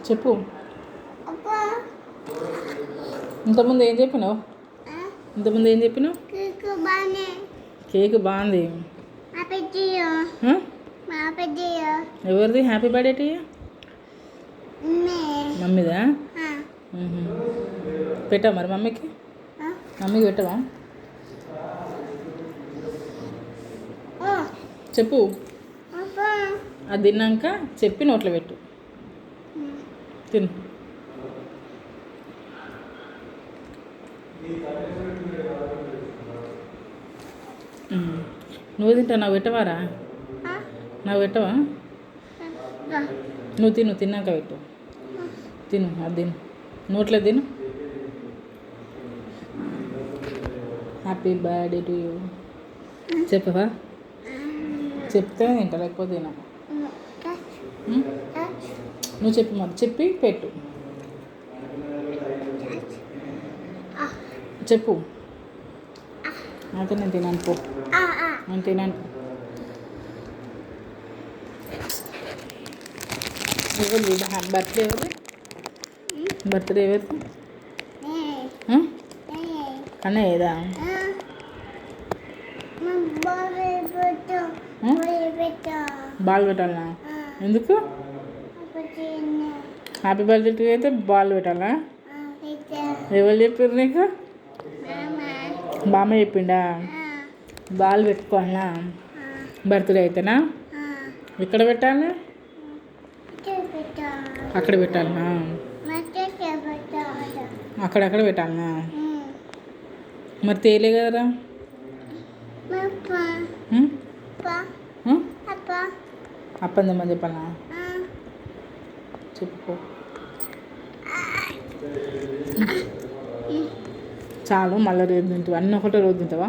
చెప్పు. ఇంతకుముందు ఏం చెప్పినావు? కేక్ బాగుంది. ఎవరిది హ్యాపీ బర్త్డే టు యూ? మమ్మీదా? పెట్టావా మరి మమ్మీకి పెట్టవా? చెప్పు. అది తిన్నాక చెప్పి నోట్లో పెట్టు. తిను. నువ్వు తింటావు, నాకు పెట్టవారా? నాకు పెట్టవా? నువ్వు తిన్నాక పెట్టు. తిను, అది తిను, నోట్లో తిను. హ్యాపీ బర్త్డే టు యూ చెప్పవా? చెప్తే తింటా, లేకపోతే తినా. నువ్వు చెప్పు మరి, చెప్పి పెట్టు. చెప్పు. అయితే నేను తినాను పో. నేను తినాను. ఎవరిది బర్త్డే? ఎవరిది? అన్నయ్యదా? బాల్ పెట్టాలనా? ఎందుకు? హ్యాపీ బర్త్డే అయితే బాల్ పెట్టాలా? ఎవరు చెప్పారు నీకు? బామ్మ చెప్పిండా? బాల్ పెట్టుకోవాలనా బర్త్డే అయితేనా? ఎక్కడ పెట్టాలి? అక్కడ పెట్టాలనా? అక్కడక్కడ పెట్టాలనా? మరి తేలే కదరా. అప్పందమ్మని చెప్పాలా? చెప్పుకో. చాలు, మళ్ళీ రేపు తింటావా? అన్నీ ఒకటే రోజు తింటావా?